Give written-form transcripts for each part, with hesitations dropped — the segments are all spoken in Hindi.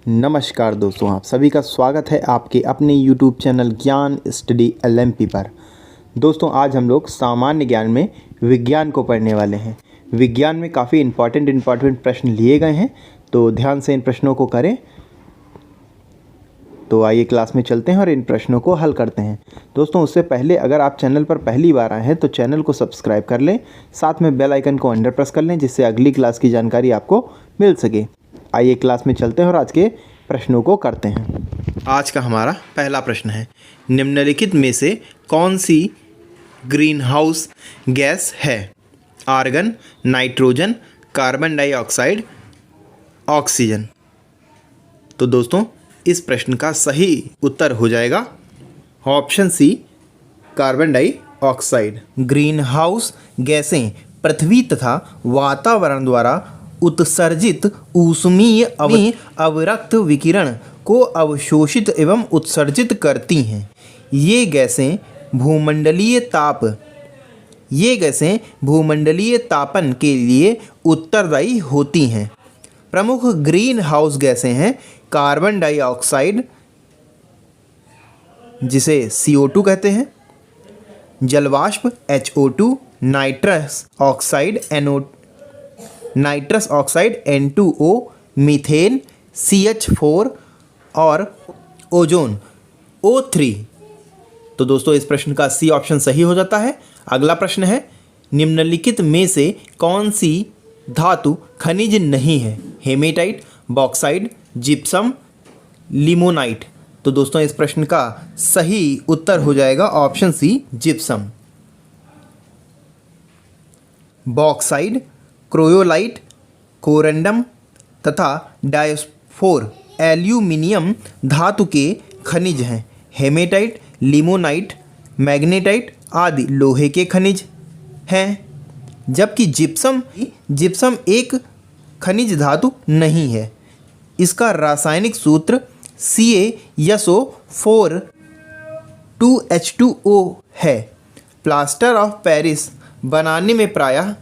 नमस्कार दोस्तों, आप सभी का स्वागत है आपके अपने YouTube चैनल ज्ञान स्टडी LMP पर। दोस्तों, आज हम लोग सामान्य ज्ञान में विज्ञान को पढ़ने वाले हैं। विज्ञान में काफ़ी इम्पॉर्टेंट प्रश्न लिए गए हैं, तो ध्यान से इन प्रश्नों को करें। तो आइए क्लास में चलते हैं और इन प्रश्नों को हल करते हैं। दोस्तों, उससे पहले अगर आप चैनल पर पहली बार आए हैं तो चैनल को सब्सक्राइब कर लें, साथ में बेल आइकन को अंडर प्रेस कर लें, जिससे अगली क्लास की जानकारी आपको मिल सके। आइए क्लास में चलते हैं और आज के प्रश्नों को करते हैं। आज का हमारा पहला प्रश्न है, निम्नलिखित में से कौन सी ग्रीन हाउस गैस है? Argon, nitrogen, carbon dioxide, oxygen. तो दोस्तों, इस प्रश्न का सही उत्तर हो जाएगा option C, carbon dioxide. Green house गैसें पृथ्वी तथा वातावरण द्वारा उत्सर्जित ऊष्मीय अवरक्त विकिरण को अवशोषित एवं उत्सर्जित करती हैं। ये गैसें भूमंडलीय तापन के लिए उत्तरदायी होती हैं। प्रमुख ग्रीन हाउस गैसें हैं कार्बन डाइऑक्साइड, जिसे CO2 कहते हैं, जलवाष्प HO2, nitrous oxide N2O, methane CH4 और ओजोन O3। तो दोस्तों, इस प्रश्न का सी ऑप्शन सही हो जाता है। अगला प्रश्न है, निम्नलिखित में से कौन सी धातु खनिज नहीं है? Hematite, bauxite, gypsum, limonite. तो दोस्तों, इस प्रश्न का सही उत्तर हो जाएगा option C, gypsum. Bauxite, cryolite, corundum तथा डायस्फोर एल्यूमिनियम धातु के खनिज हैं। हेमेटाइट, लिमोनाइट, मैग्नेटाइट आदि लोहे के खनिज हैं, जबकि जिप्सम एक खनिज धातु नहीं है। इसका रासायनिक सूत्र CaSO4 2H2O है। प्लास्टर ऑफ पेरिस बनाने में प्रायः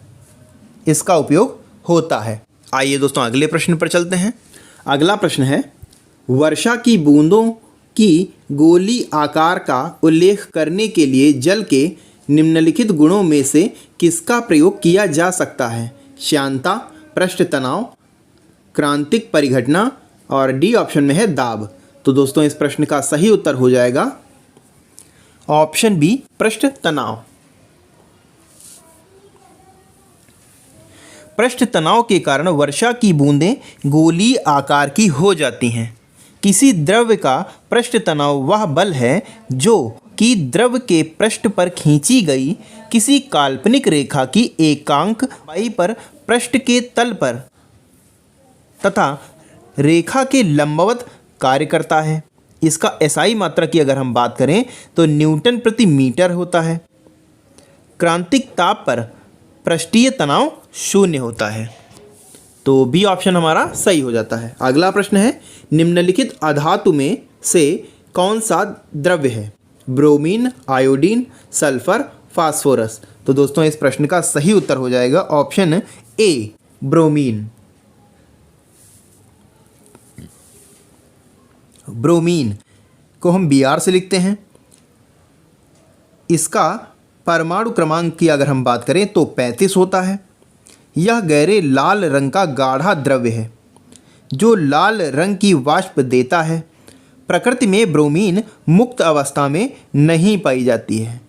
इसका उपयोग होता है। आइए दोस्तों, अगले प्रश्न पर चलते हैं। अगला प्रश्न है, वर्षा की बूंदों की गोली आकार का उल्लेख करने के लिए जल के निम्नलिखित गुणों में से किसका प्रयोग किया जा सकता है? श्यानता, पृष्ठ तनाव, क्रांतिक परिघटना और डी ऑप्शन में है दाब। तो दोस्तों, इस प्रश्न का सही उत्तर हो जाएगा ऑप्शन बी, पृष्ठ तनाव। पृष्ठ तनाव के कारण वर्षा की बूंदें गोली आकार की हो जाती हैं। किसी द्रव्य का पृष्ठ तनाव वह बल है जो कि द्रव के पृष्ठ पर खींची गई किसी काल्पनिक रेखा की एकांक लंबाई पर पृष्ठ के तल पर तथा रेखा के लंबवत कार्य करता है। इसका SI मात्रा की अगर हम बात करें तो न्यूटन प्रति मीटर होता है। क्रांतिक ताप पर पृष्ठीय तनाव 0 होता है। तो बी ऑप्शन हमारा सही हो जाता है। अगला प्रश्न है, निम्नलिखित अधातु में से कौन सा द्रव्य है? Bromine, iodine, sulphur, phosphorus. तो दोस्तों, इस प्रश्न का सही उत्तर हो जाएगा ऑप्शन ए, ब्रोमीन। ब्रोमीन को हम Br से लिखते हैं। इसका परमाणु क्रमांक की अगर हम बात करें तो 35 होता है। यह गहरे लाल रंग का गाढ़ा द्रव्य है जो लाल रंग की वाष्प देता है। प्रकृति में ब्रोमीन मुक्त अवस्था में नहीं पाई जाती है।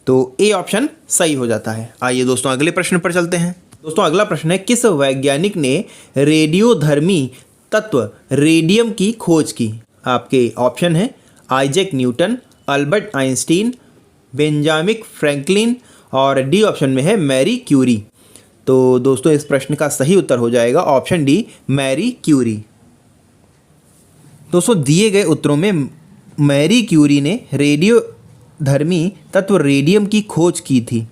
तो ए ऑप्शन सही हो जाता है। आइए दोस्तों, अगले प्रश्न पर चलते हैं। दोस्तों, अगला प्रश्न है, किस वैज्ञानिक ने रेडियोधर्मी तत्व रेडियम की खोज की? आपके ऑप्शन है Isaac Newton, Albert Einstein, Benjamin Franklin और डी ऑप्शन में है मैरी क्यूरी। तो दोस्तों, इस प्रश्न का सही उत्तर हो जाएगा ऑप्शन डी, मैरी क्यूरी। दोस्तों, दिए गए उत्तरों में मैरी क्यूरी ने रेडियोधर्मी तत्व रेडियम की खोज की थी।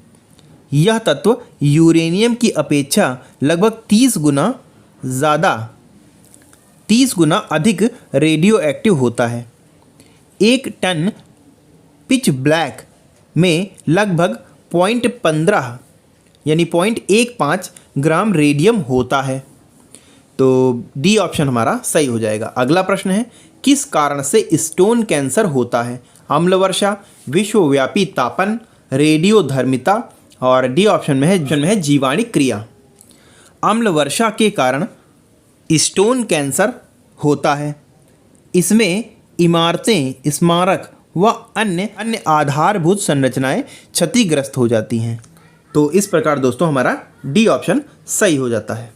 यह तत्व यूरेनियम की अपेक्षा लगभग 30 गुना अधिक रेडियो एक्टिव होता है। 1 टन पिच ब्लैक में लगभग 0.15 यानी 0.15 ग्राम रेडियम होता है। तो डी ऑप्शन हमारा सही हो जाएगा। अगला प्रश्न है, किस कारण से स्टोन कैंसर होता है? अम्ल वर्षा, विश्वव्यापी तापन, रेडियोधर्मिता और डी ऑप्शन में है जीवाणु क्रिया। अम्ल वर्षा के कारण स्टोन कैंसर होता है। इसमें इमारतें, स्मारक व अन्य आधारभूत संरचनाएं क्षतिग्रस्त हो जाती हैं। तो इस प्रकार दोस्तों हमारा डी ऑप्शन सही हो जाता है।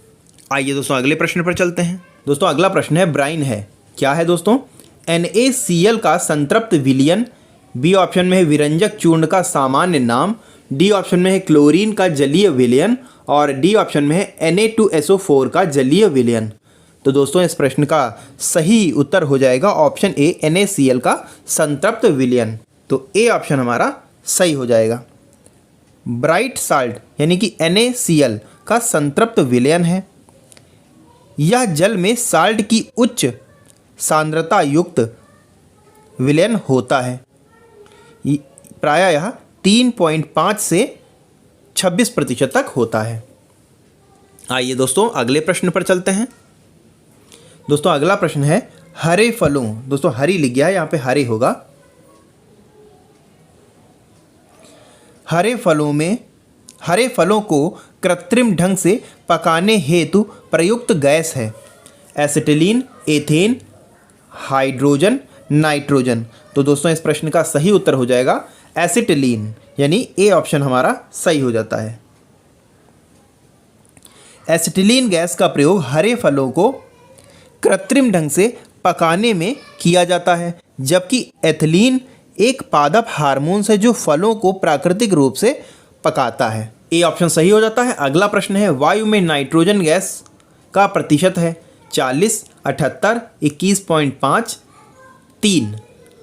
आइए दोस्तों अगले प्रश्न पर चलते हैं। दोस्तों अगला प्रश्न है ब्राइन है, क्या है दोस्तों? NaCl का संतृप्त विलयन, बी ऑप्शन में है विरंजक चूर्ण का सामान्य नाम, डी ऑप्शन में है क्लोरीन का जलीय विलयन और डी ऑप्शन में है Na2SO4 का जलीय विलयन। तो दोस्तों इस प्रश्न का सही उत्तर हो जाएगा ऑप्शन ए, NaCl का संतृप्त विलयन। तो ए ऑप्शन हमारा सही हो जाएगा। ब्राइट साल्ट यानी कि NaCl का संतृप्त विलयन है। यह जल में साल्ट की उच्च सांद्रता युक्त विलयन होता है। प्रायः यह 3.5 से 26% तक होता है। आइए दोस्तों अगले प्रश्न पर चलते हैं। दोस्तों अगला प्रश्न है हरे फलों, दोस्तों हरी लिख गया है, यहाँ पे हरे होगा। हरे फलों को कृत्रिम ढंग से पकाने हेतु प्रयुक्त गैस है एसिटिलीन, एथेन, हाइड्रोजन, नाइट्रोजन। तो दोस्तों इस प्रश्न का सही उत्तर हो जाएगा एसिटिलीन, यानी ए ऑप्शन हमारा सही हो जाता है। एसिटिलीन गैस का प्रयोग हरे फलों को कृत्रिम ढंग से पकाने में किया जाता है, जबकि एथिलीन एक पादप हार्मोन है जो फलों को प्राकृतिक रूप से पकाता है। ए ऑप्शन सही हो जाता है। अगला प्रश्न है वायु में नाइट्रोजन गैस का प्रतिशत है 40, 78, 21.5, 3।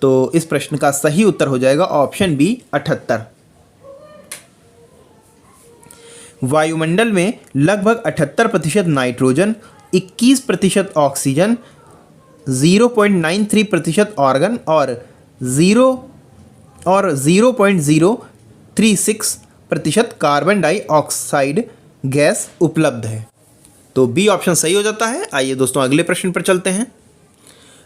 तो इस प्रश्न का सही उत्तर हो जाएगा ऑप्शन बी 78। वायुमंडल में लगभग 78% नाइट्रोजन, 21% ऑक्सीजन, 0.93% ऑर्गन और 0.036% कार्बन डाइऑक्साइड गैस उपलब्ध है। तो बी ऑप्शन सही हो जाता है। आइए दोस्तों अगले प्रश्न पर चलते हैं।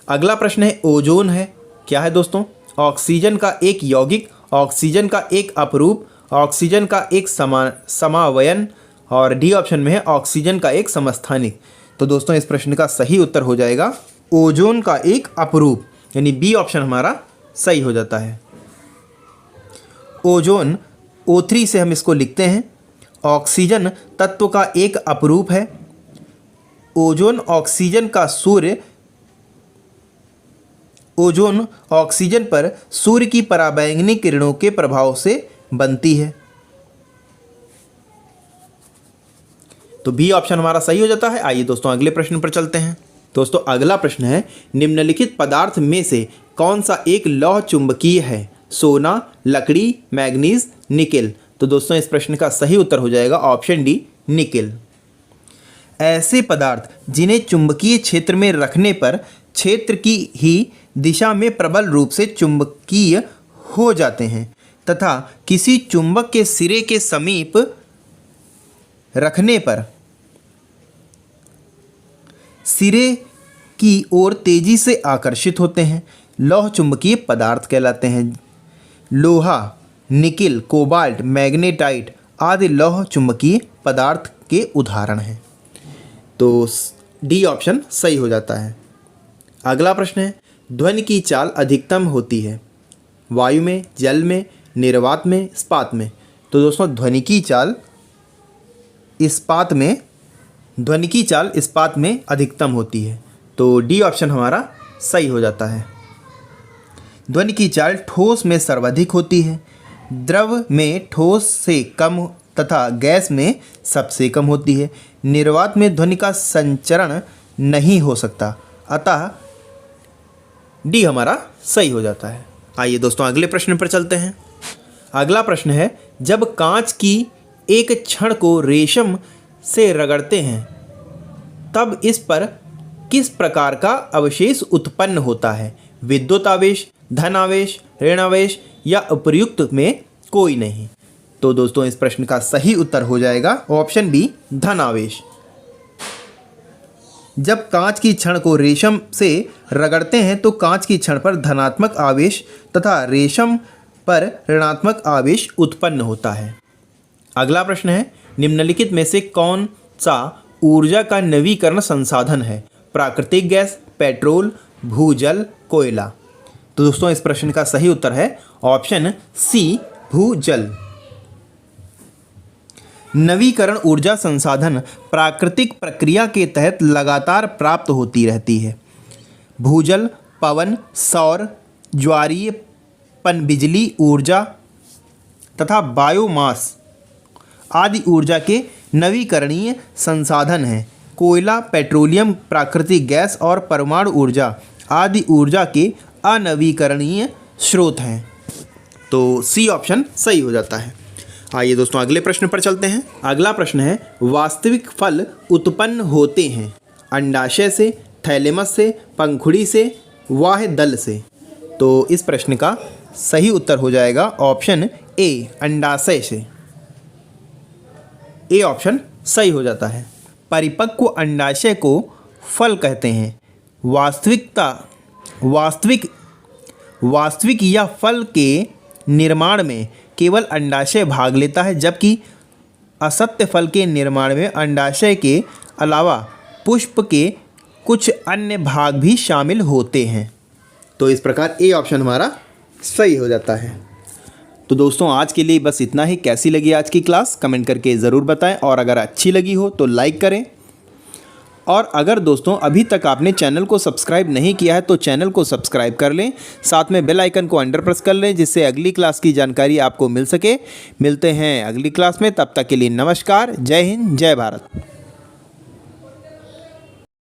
अगला प्रश्न है ओजोन है, क्या है दोस्तों? ऑक्सीजन का एक यौगिक, ऑक्सीजन का एक अपरूप, ऑक्सीजन का एक समावयन और डी ऑप्शन में है ऑक्सीजन का एक समस्थानिक। तो दोस्तों इस प्रश्न का सही उत्तर हो जाएगा ओजोन का एक अपरूप, यानी बी ऑप्शन हमारा सही हो जाता है। ओजोन O3 से हम इसको लिखते हैं। ऑक्सीजन तत्व का एक अपरूप है। ओजोन ऑक्सीजन पर सूर्य की पराबैंगनी किरणों के प्रभाव से बनती है। तो बी ऑप्शन हमारा सही हो जाता है। आइए दोस्तों अगले प्रश्न पर चलते हैं। दोस्तों अगला प्रश्न है निम्नलिखित पदार्थ में से कौन सा एक लौह चुंबकीय है? सोना, लकड़ी, मैग्नीज, निकेल। तो दोस्तों इस प्रश्न का सही उत्तर हो जाएगा ऑप्शन डी निकेल। ऐसे पदार्थ जिन्हें चुंबकीय क्षेत्र में रखने पर क्षेत्र की ही दिशा में प्रबल रूप से चुंबकीय हो जाते हैं तथा किसी चुंबक के सिरे के समीप रखने पर सिरे की ओर तेजी से आकर्षित होते हैं, लौह चुंबकीय पदार्थ कहलाते हैं। लोहा, निकिल, कोबाल्ट, मैग्नेटाइट आदि लौह चुंबकीय पदार्थ के उदाहरण हैं। तो डी ऑप्शन सही हो जाता है। अगला प्रश्न है ध्वनि की चाल अधिकतम होती है वायु में, जल में, निर्वात में, इस्पात में। तो दोस्तों ध्वनि की चाल इस्पात में अधिकतम होती है। तो डी ऑप्शन हमारा सही हो जाता है। ध्वनि की चाल ठोस में सर्वाधिक होती है, द्रव में ठोस से कम तथा गैस में सबसे कम होती है। निर्वात में ध्वनि का संचरण नहीं हो सकता, अतः डी हमारा सही हो जाता है। आइए दोस्तों अगले प्रश्न पर चलते हैं। अगला प्रश्न है जब कांच की एक छड़ को रेशम से रगड़ते हैं तब इस पर किस प्रकार का अवशेष उत्पन्न होता है? विद्युत आवेश, धन आवेश, ऋण आवेश या उपर्युक्त में कोई नहीं। तो दोस्तों इस प्रश्न का सही उत्तर हो जाएगा ऑप्शन बी धन आवेश। जब कांच की छड़ को रेशम से रगड़ते हैं तो कांच की छड़ पर धनात्मक आवेश तथा रेशम पर ऋणात्मक आवेश उत्पन्न होता है। अगला प्रश्न है, निम्नलिखित में से कौन सा ऊर्जा का नवीकरण संसाधन है? प्राकृतिक गैस, पेट्रोल, भूजल, कोयला। तो दोस्तों इस प्रश्न का सही उत्तर है ऑप्शन सी, भूजल। नवीकरण ऊर्जा संसाधन प्राकृतिक प्रक्रिया के तहत लगातार प्राप्त होती रहती है। भूजल, पवन, सौर, ज्वारीय पनबिजली ऊर्जा तथा बायोमास आदि ऊर्जा के नवीकरणीय संसाधन हैं। कोयला, पेट्रोलियम, प्राकृतिक गैस और परमाणु ऊर्जा आदि ऊर्जा के अनवीकरणीय स्रोत हैं। तो सी ऑप्शन सही हो जाता है। आइए दोस्तों अगले प्रश्न पर चलते हैं। अगला प्रश्न है, वास्तविक फल उत्पन्न होते हैं अंडाशय से, थैलेमस से, पंखुड़ी से, वाह्य दल से। तो इस प्रश्न का सही उत्तर हो जाएगा ऑप्शन ए, अंडाशय से। ए ऑप्शन सही हो जाता है। परिपक्व अंडाशय को फल कहते हैं। वास्तविक या फल के निर्माण में केवल अंडाशय भाग लेता है, जबकि असत्य फल के निर्माण में अंडाशय के अलावा पुष्प के कुछ अन्य भाग भी शामिल होते हैं। तो इस प्रकार ए ऑप्शन हमारा सही हो जाता है। तो दोस्तों आज के लिए बस इतना ही। कैसी लगी आज की क्लास कमेंट करके ज़रूर बताएं, और अगर अच्छी लगी हो तो लाइक करें। और अगर दोस्तों अभी तक आपने चैनल को सब्सक्राइब नहीं किया है तो चैनल को सब्सक्राइब कर लें, साथ में बेल आइकन को अंडर प्रेस कर लें, जिससे अगली क्लास की जानकारी आपको मिल सके। मिलते हैं अगली क्लास में, तब तक के लिए नमस्कार, जय हिंद, जय भारत।